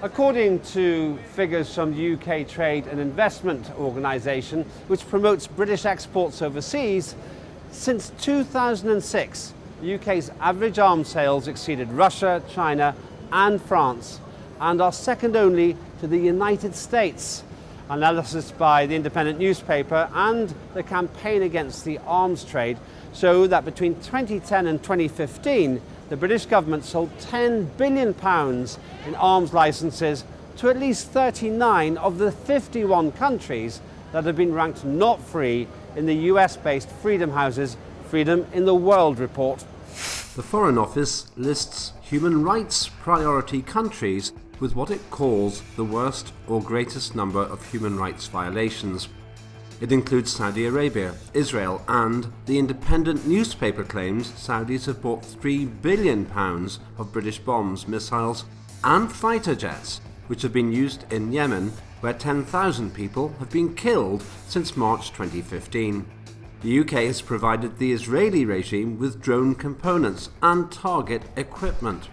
According to figures from the UK Trade and Investment Organisation, which promotes British exports overseas, since 2006, the UK's average arms sales exceeded Russia, China and France, and are second only to the United States. Analysis by the independent newspaper and the campaign against the arms trade show that between 2010 and 2015, the British government sold £10 billion in arms licenses to at least 39 of the 51 countries that have been ranked not free in the US-based Freedom House's Freedom in the World report. The Foreign Office lists human rights priority countries with what it calls the worst or greatest number of human rights violations. It includes Saudi Arabia, Israel, and the independent newspaper claims Saudis have bought £3 billion of British bombs, missiles and fighter jets, which have been used in Yemen, where 10,000 people have been killed since March 2015. The UK has provided the Israeli regime with drone components and target equipment.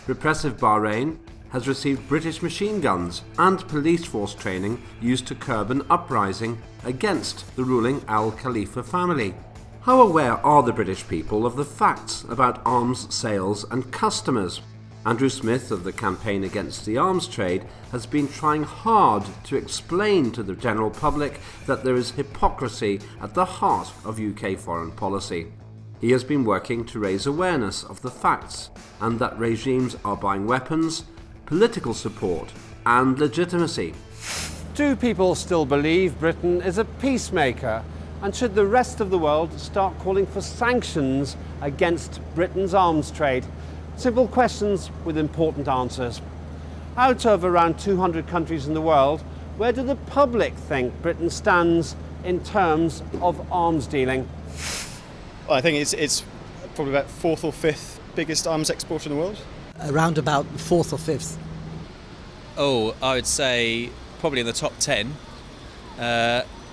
Repressive Bahrain has received British machine guns and police force training used to curb an uprising against the ruling Al Khalifa family. How aware are the British people of the facts about arms sales and customers? Andrew Smith of the Campaign Against the Arms Trade has been trying hard to explain to the general public that there is hypocrisy at the heart of UK foreign policy. He has been working to raise awareness of the facts and that regimes are buying weapons, political support and legitimacy. Do people still believe Britain is a peacemaker? And should the rest of the world start calling for sanctions against Britain's arms trade? Simple questions with important answers. Out of around 200 countries in the world, where do the public think Britain stands in terms of arms dealing? Well, I think it's probably about fourth or fifth biggest arms exporter in the world. Around about fourth or fifth. Oh, I would say probably in the top 10,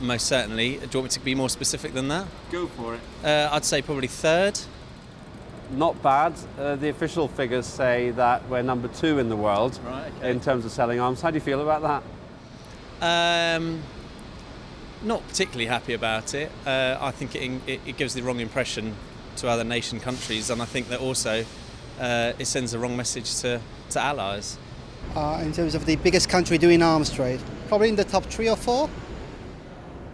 most certainly. Do you want me to be more specific than that? Go for it. I'd say probably third. Not bad. The official figures say that we're number 2 in the world, Right, okay. in terms of selling arms. How do you feel about that? Not particularly happy about it. I think it gives the wrong impression to other nation countries, and I think that also it sends the wrong message to allies. In terms of the biggest country doing arms trade, probably in the top 3 or 4.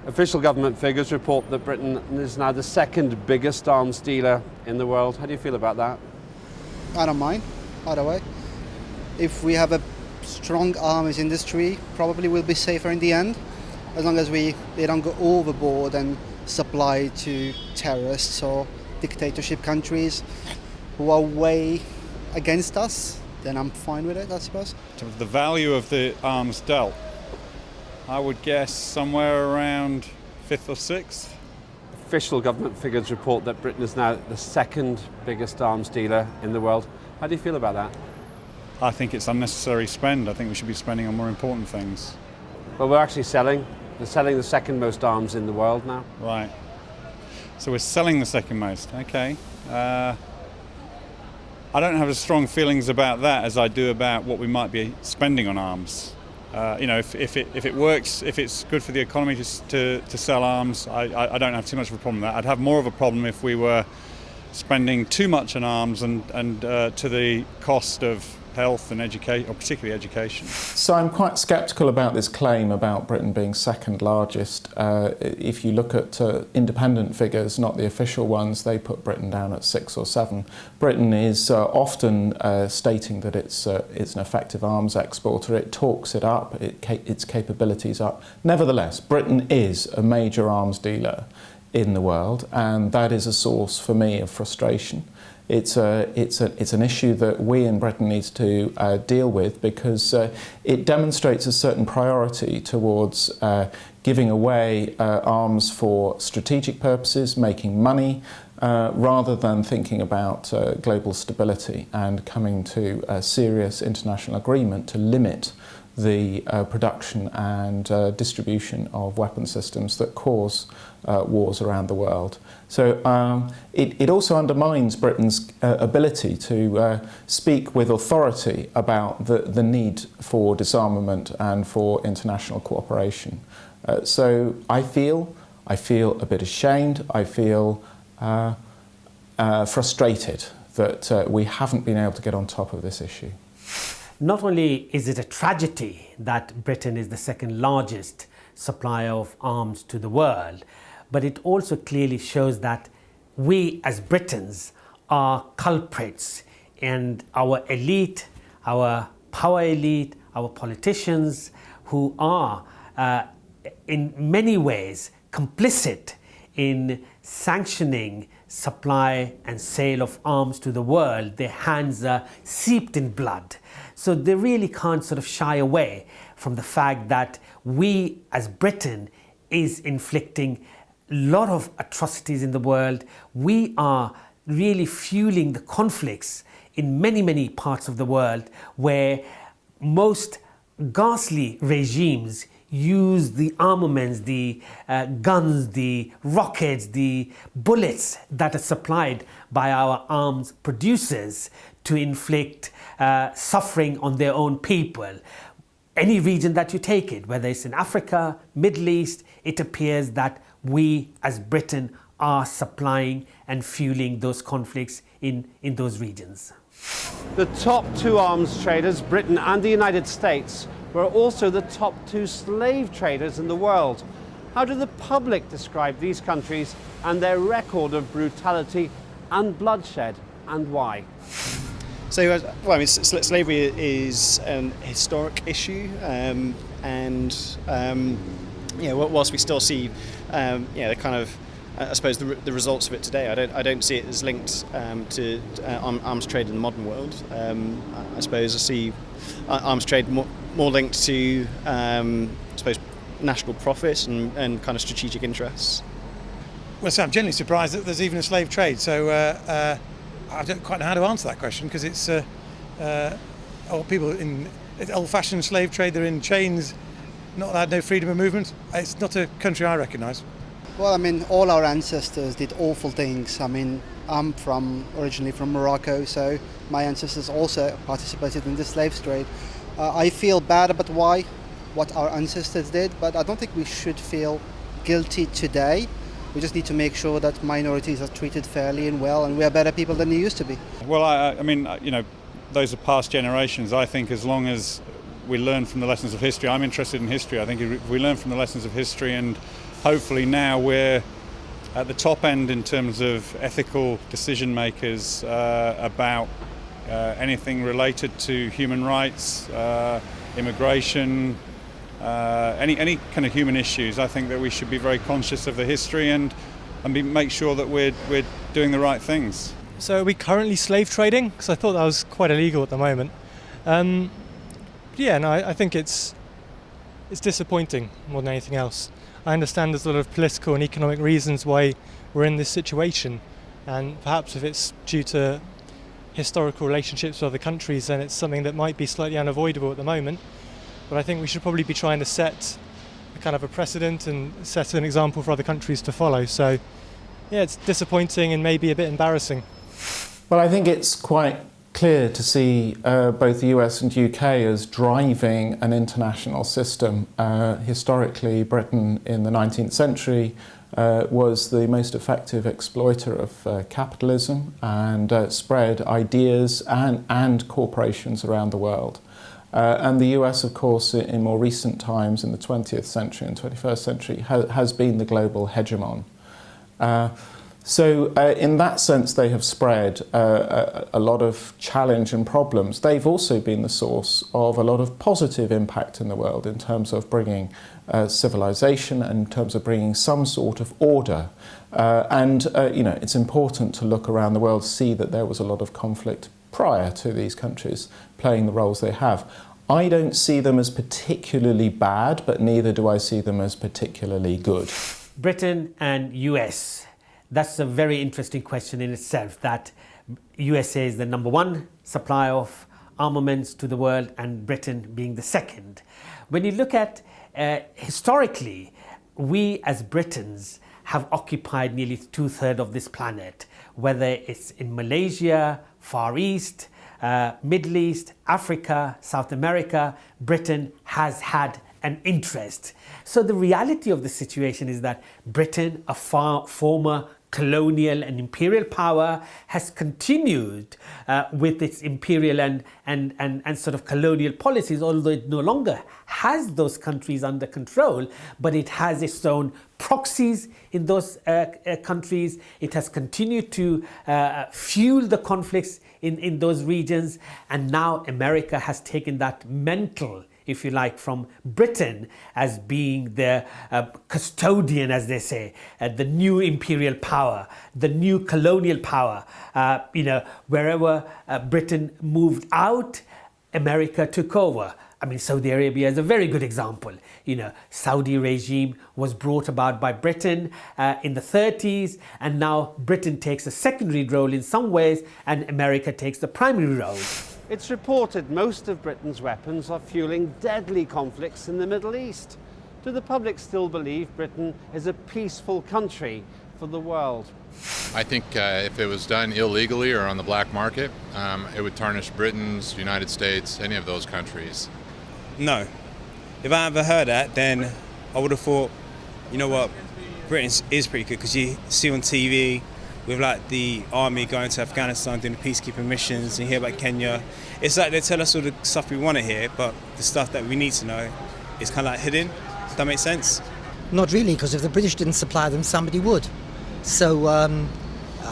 Official government figures report that Britain is now the second biggest arms dealer in the world. How do you feel about that? I don't mind, either way. If we have a strong arms industry, probably we'll be safer in the end, as long as they don't go overboard and supply to terrorists or dictatorship countries who are way against us, then I'm fine with it, I suppose. The value of the arms dealt, I would guess somewhere around 5th or 6th. Official government figures report that Britain is now the second biggest arms dealer in the world. How do you feel about that? I think it's unnecessary spend. I think we should be spending on more important things. Well, we're actually selling. We're selling the second most arms in the world now. Right. So we're selling the second most. Okay. I don't have as strong feelings about that as I do about what we might be spending on arms. If it works, if it's good for the economy to sell arms, I don't have too much of a problem with that. I'd have more of a problem if we were spending too much on arms and to the cost of health and education, or particularly education. So I'm quite sceptical about this claim about Britain being second largest. If you look at independent figures, not the official ones, they put Britain down at 6 or 7. Britain is often stating that it's an effective arms exporter. It talks it up, its capabilities up. Nevertheless, Britain is a major arms dealer in the world, and that is a source for me of frustration. It's an issue that we in Britain need to deal with, because it demonstrates a certain priority towards giving away arms for strategic purposes, making money, rather than thinking about global stability and coming to a serious international agreement to limit the production and distribution of weapon systems that cause wars around the world. So it also undermines Britain's ability to speak with authority about the need for disarmament and for international cooperation. So I feel a bit ashamed, I feel frustrated that we haven't been able to get on top of this issue. Not only is it a tragedy that Britain is the second largest supplier of arms to the world, but it also clearly shows that we as Britons are culprits, and our elite, our power elite, our politicians, who are in many ways complicit in sanctioning supply and sale of arms to the world. Their hands are seeped in blood. So they really can't sort of shy away from the fact that we as Britain is inflicting a lot of atrocities in the world. We are really fueling the conflicts in many, many parts of the world where most ghastly regimes use the armaments, the guns, the rockets, the bullets that are supplied by our arms producers to inflict suffering on their own people. Any region that you take it, whether it's in Africa, Middle East, it appears that we as Britain are supplying and fueling those conflicts in those regions. The top two arms traders, Britain and the United States, were also the top two slave traders in the world. How do the public describe these countries and their record of brutality and bloodshed, and why? So, well, I mean, slavery is an historic issue, whilst we still see, the kind of, I suppose, the results of it today, I don't see it as linked to arms trade in the modern world. I suppose I see arms trade more linked to, I suppose, national profit and kind of strategic interests. Well, so I'm generally surprised that there's even a slave trade. So I don't quite know how to answer that question, because it's old-fashioned slave trade. They're in chains, not allowed, no freedom of movement. It's not a country I recognise. Well, I mean, all our ancestors did awful things. I mean, I'm originally from Morocco, so my ancestors also participated in the slave trade. I feel bad about what our ancestors did, but I don't think we should feel guilty today. We just need to make sure that minorities are treated fairly and well, and we are better people than they used to be. Well, I mean, those are past generations. I think as long as we learn from the lessons of history, I'm interested in history. I think if we learn from the lessons of history, and hopefully now we're at the top end in terms of ethical decision makers about anything related to human rights, immigration, any kind of human issues. I think that we should be very conscious of the history and make sure that we're doing the right things. So are we currently slave trading? Because I thought that was quite illegal at the moment. I think it's disappointing more than anything else. I understand there's a lot of political and economic reasons why we're in this situation, and perhaps if it's due to historical relationships with other countries, then it's something that might be slightly unavoidable at the moment. But I think we should probably be trying to set a kind of a precedent and set an example for other countries to follow. So, yeah, it's disappointing and maybe a bit embarrassing. Well, I think it's quite clear to see both the US and UK as driving an international system. Historically, Britain in the 19th century was the most effective exploiter of capitalism and spread ideas and corporations around the world. And the US, of course, in more recent times, in the 20th century and 21st century, has been the global hegemon. So in that sense, they have spread a lot of challenge and problems. They've also been the source of a lot of positive impact in the world in terms of bringing civilization and in terms of bringing some sort of order. It's important to look around the world, see that there was a lot of conflict prior to these countries playing the roles they have. I don't see them as particularly bad, but neither do I see them as particularly good. Britain and US. That's a very interesting question in itself, that USA is the number one supplier of armaments to the world, and Britain being the second. When you look at historically, we as Britons have occupied nearly 2/3 of this planet, whether it's in Malaysia, Far East, Middle East, Africa, South America. Britain has had an interest. So the reality of the situation is that Britain, a former colonial and imperial power, has continued with its imperial and sort of colonial policies, although it no longer has those countries under control, but it has its own proxies in those countries. It has continued to fuel the conflicts in those regions, and now America has taken that mantle, if you like, from Britain as being the custodian, as they say, the new imperial power, the new colonial power. Wherever Britain moved out, America took over. I mean, Saudi Arabia is a very good example. Saudi regime was brought about by Britain in the 30s, and now Britain takes a secondary role in some ways, and America takes the primary role. It's reported most of Britain's weapons are fueling deadly conflicts in the Middle East. Do the public still believe Britain is a peaceful country for the world? I think if it was done illegally or on the black market, it would tarnish Britain's, United States, any of those countries. No. If I ever heard that, then I would have thought, you know what, Britain is pretty good, because you see on TV with like the army going to Afghanistan doing peacekeeping missions, and you hear about Kenya. It's like they tell us all the stuff we want to hear, but the stuff that we need to know is kind of like hidden. Does that make sense? Not really, because if the British didn't supply them, somebody would. So I'm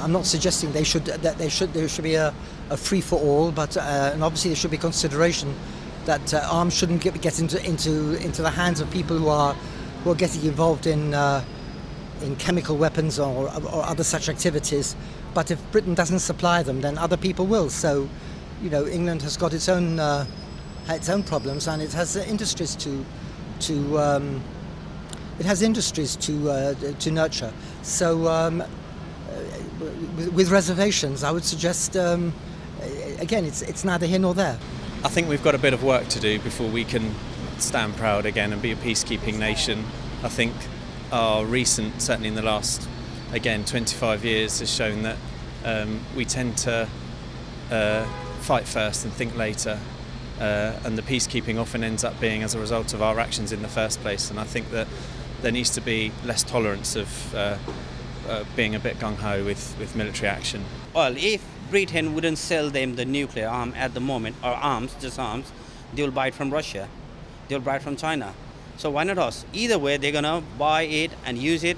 not suggesting there should be a free for all, but and obviously there should be consideration that arms shouldn't get into the hands of people who are getting involved in chemical weapons or other such activities. But if Britain doesn't supply them, then other people will. So, England has got its own problems, and it has industries to nurture. So, with reservations, I would suggest again, it's neither here nor there. I think we've got a bit of work to do before we can stand proud again and be a peacekeeping nation. I think our recent, certainly in the last, 25 years, has shown that we tend to fight first and think later, and the peacekeeping often ends up being as a result of our actions in the first place. And I think that there needs to be less tolerance of being a bit gung-ho with military action. Well, if Britain wouldn't sell them the nuclear arm at the moment, or arms, just arms, they will buy it from Russia, they will buy it from China. So why not us? Either way, they're going to buy it and use it.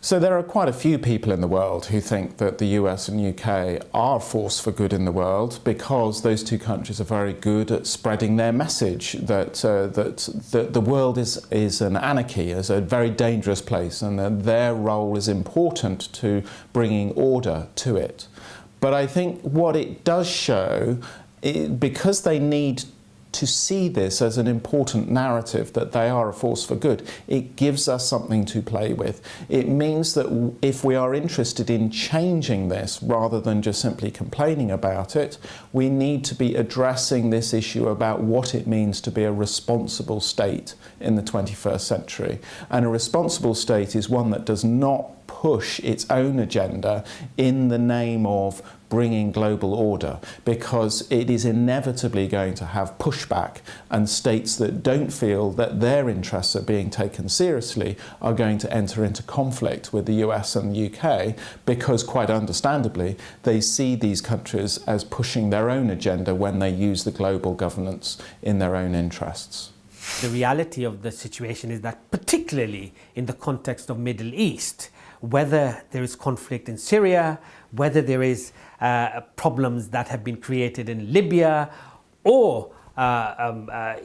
So there are quite a few people in the world who think that the US and UK are a force for good in the world, because those two countries are very good at spreading their message that the world is an anarchy, is a very dangerous place, and that their role is important to bringing order to it. But I think what it does show, because they need to see this as an important narrative that they are a force for good, it gives us something to play with. It means that if we are interested in changing this rather than just simply complaining about it, we need to be addressing this issue about what it means to be a responsible state in the 21st century. And a responsible state is one that does not push its own agenda in the name of bringing global order, because it is inevitably going to have pushback, and states that don't feel that their interests are being taken seriously are going to enter into conflict with the US and the UK, because quite understandably they see these countries as pushing their own agenda when they use the global governance in their own interests. The reality of the situation is that, particularly in the context of Middle East, whether there is conflict in Syria, whether there is problems that have been created in Libya or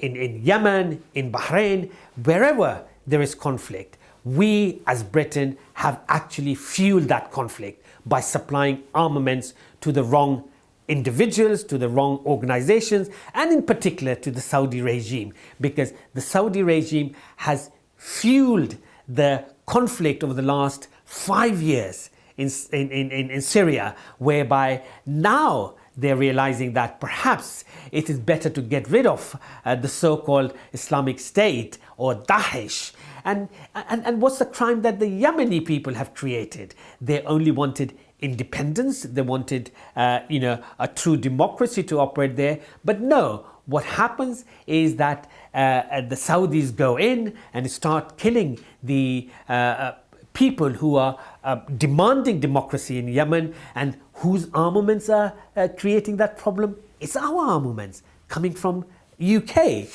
in Yemen, in Bahrain, wherever there is conflict, we as Britain have actually fueled that conflict by supplying armaments to the wrong individuals, to the wrong organizations, and in particular to the Saudi regime, because the Saudi regime has fueled the conflict over the last 5 years in Syria, whereby now they're realizing that perhaps it is better to get rid of the so-called Islamic State or Daesh. And what's the crime that the Yemeni people have created? They only wanted independence. They wanted, a true democracy to operate there. But no, what happens is that the Saudis go in and start killing the people who are demanding democracy in Yemen, and whose armaments are creating that problem? It's our armaments coming from UK.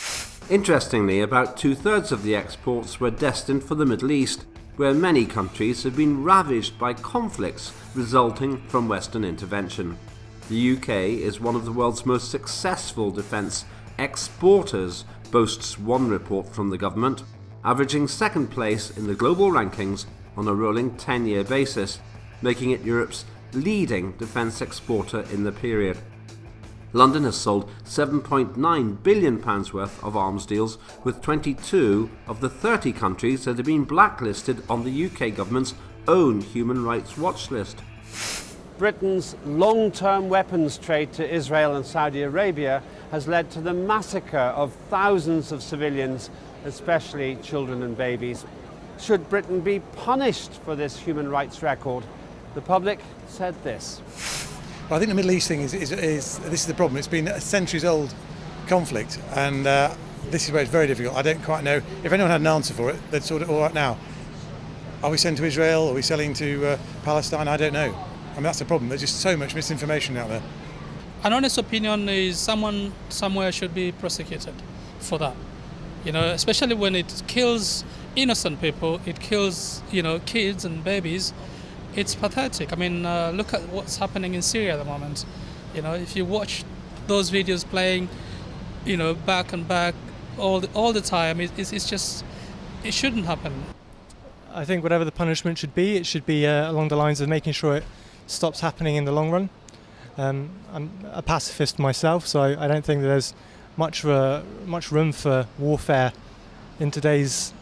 Interestingly, about 2/3 of the exports were destined for the Middle East, where many countries have been ravaged by conflicts resulting from Western intervention. The UK is one of the world's most successful defence exporters, boasts one report from the government, averaging second place in the global rankings on a rolling 10-year basis, making it Europe's leading defence exporter in the period. London has sold £7.9 billion worth of arms deals with 22 of the 30 countries that have been blacklisted on the UK government's own human rights watch list. Britain's long-term weapons trade to Israel and Saudi Arabia has led to the massacre of thousands of civilians, especially children and babies. Should Britain be punished for this human rights record? The public said this. I think the Middle East thing is this is the problem. It's been a centuries-old conflict, and this is where it's very difficult. I don't quite know if anyone had an answer for it. They'd sort it all out now. Are we sent to Israel? Are we selling to Palestine? I don't know. I mean, that's the problem. There's just so much misinformation out there. An honest opinion is someone somewhere should be prosecuted for that. Especially when it kills innocent people, it kills kids and babies. It's pathetic. I mean, look at what's happening in Syria at the moment. If you watch those videos playing, back and back all the time, it's just, it shouldn't happen. I think whatever the punishment should be, it should be along the lines of making sure it stops happening in the long run. I'm a pacifist myself, so I don't think that there's much room for warfare in today's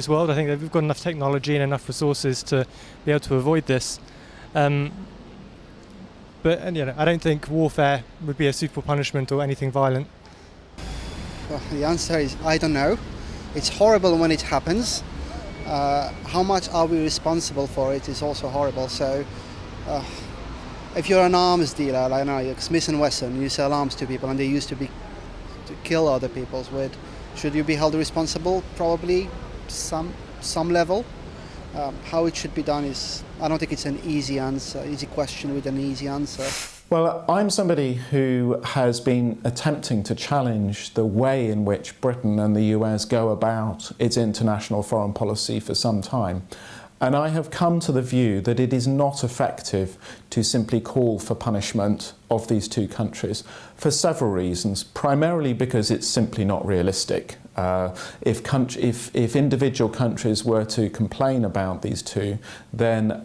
world. I think that we've got enough technology and enough resources to be able to avoid this. But I don't think warfare would be a suitable punishment or anything violent. Well, the answer is I don't know. It's horrible when it happens. How much are we responsible for it is also horrible. So if you're an arms dealer, like you're Smith & Wesson, you sell arms to people and they used to kill other people with, should you be held responsible? Probably some level. How it should be done is, I don't think it's an easy question with an easy answer. Well, I'm somebody who has been attempting to challenge the way in which Britain and the US go about its international foreign policy for some time. And I have come to the view that it is not effective to simply call for punishment of these two countries for several reasons, primarily because it's simply not realistic. If individual countries were to complain about these two, then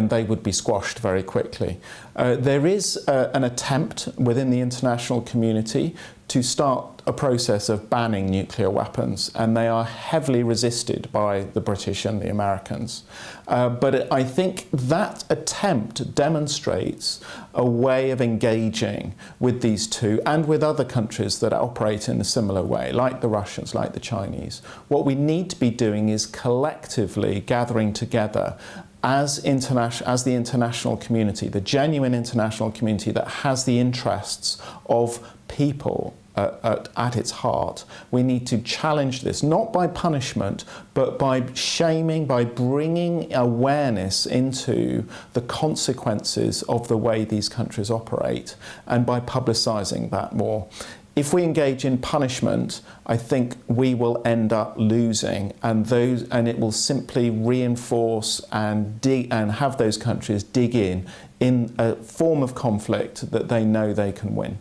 they would be squashed very quickly. There is an attempt within the international community to start a process of banning nuclear weapons, and they are heavily resisted by the British and the Americans. But I think that attempt demonstrates a way of engaging with these two and with other countries that operate in a similar way, like the Russians, like the Chinese. What we need to be doing is collectively gathering together as the international community, the genuine international community that has the interests of people at its heart. We need to challenge this, not by punishment, but by shaming, by bringing awareness into the consequences of the way these countries operate, and by publicising that more. If we engage in punishment, I think we will end up losing, and it will simply reinforce and have those countries dig in a form of conflict that they know they can win.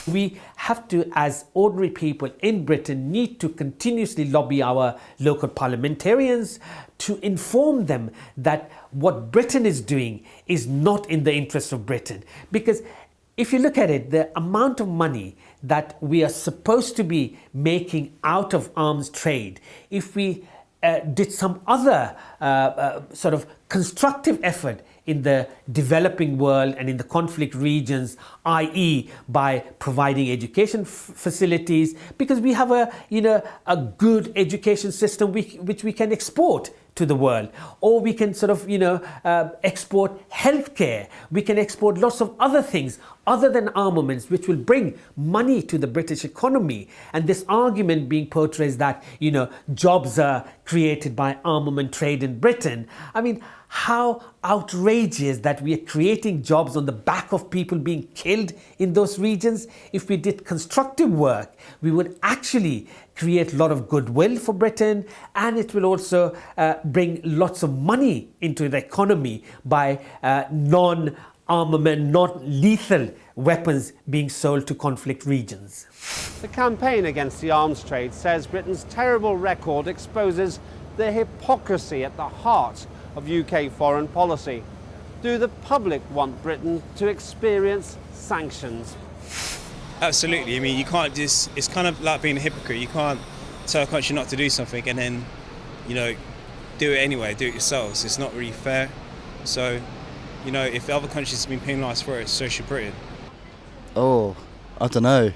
We have to, as ordinary people in Britain, need to continuously lobby our local parliamentarians to inform them that what Britain is doing is not in the interest of Britain. Because if you look at it, the amount of money that we are supposed to be making out of arms trade, if we did some other sort of constructive effort in the developing world and in the conflict regions, i.e. by providing education facilities, because we have a good education system which we can export to the world, or we can sort of export healthcare, we can export lots of other things other than armaments which will bring money to the British economy. And this argument being portrayed that jobs are created by armament trade in Britain. I mean, how outrageous that we are creating jobs on the back of people being killed in those regions. If we did constructive work, we would actually create a lot of goodwill for Britain, and it will also bring lots of money into the economy by non-armament, non-lethal weapons being sold to conflict regions. The campaign against the arms trade says Britain's terrible record exposes the hypocrisy at the heart of UK foreign policy. Do the public want Britain to experience sanctions? Absolutely. I mean, you can't just, it's kind of like being a hypocrite. You can't tell a country not to do something and then, do it anyway, do it yourselves. It's not really fair. So, if other countries have been penalised for it, so should Britain. Oh, I don't know.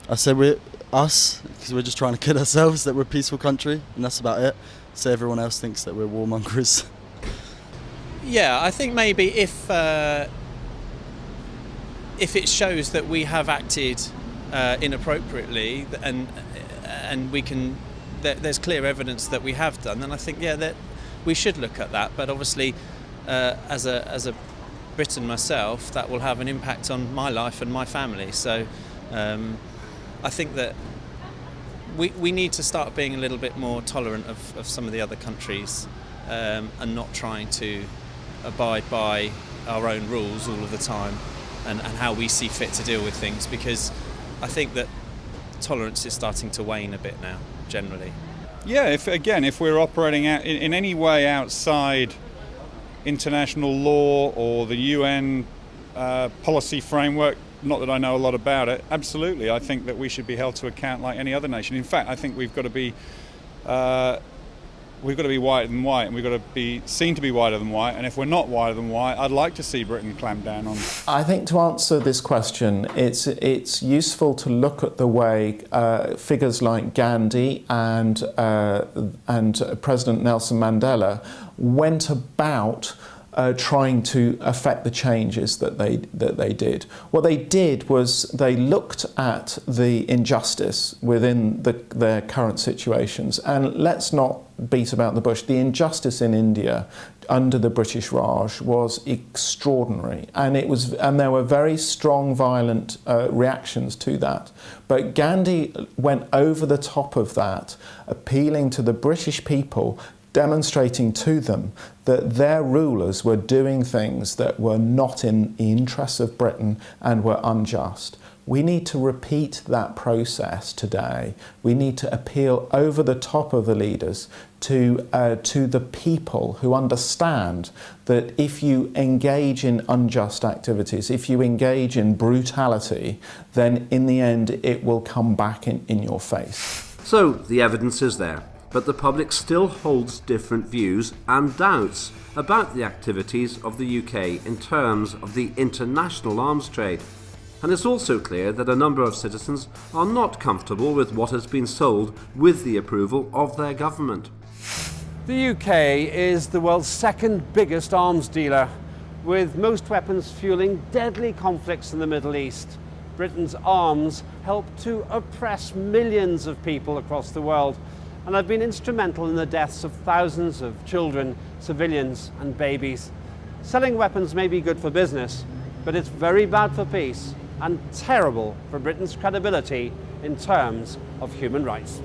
I say because we're just trying to kid ourselves that we're a peaceful country, and that's about it. So everyone else thinks that we're warmongers. Yeah, I think maybe if it shows that we have acted inappropriately and we can, there's clear evidence that we have done, then I think that we should look at that. But obviously, as a Briton myself, that will have an impact on my life and my family. So I think that we need to start being a little bit more tolerant of some of the other countries and not trying to abide by our own rules all of the time and how we see fit to deal with things, because I think that tolerance is starting to wane a bit now, generally. Yeah, if we're operating out in any way outside international law or the UN policy framework, not that I know a lot about it, absolutely, I think that we should be held to account like any other nation. In fact, I think we've got to be whiter than white, and we've got to be seen to be whiter than white. And if we're not whiter than white, I'd like to see Britain clamp down on. I think to answer this question, it's useful to look at the way figures like Gandhi and President Nelson Mandela went about trying to affect the changes that they did. What they did was they looked at the injustice within their current situations, and let's not beat about the bush. The injustice in India under the British Raj was extraordinary, and there were very strong, violent reactions to that. But Gandhi went over the top of that, appealing to the British people, demonstrating to them that their rulers were doing things that were not in the interests of Britain and were unjust. We need to repeat that process today. We need to appeal over the top of the leaders to the people who understand that if you engage in unjust activities, if you engage in brutality, then in the end it will come back in your face. So the evidence is there, but the public still holds different views and doubts about the activities of the UK in terms of the international arms trade. And it's also clear that a number of citizens are not comfortable with what has been sold with the approval of their government. The UK is the world's second biggest arms dealer, with most weapons fueling deadly conflicts in the Middle East. Britain's arms help to oppress millions of people across the world and have been instrumental in the deaths of thousands of children, civilians and babies. Selling weapons may be good for business, but it's very bad for peace and terrible for Britain's credibility in terms of human rights.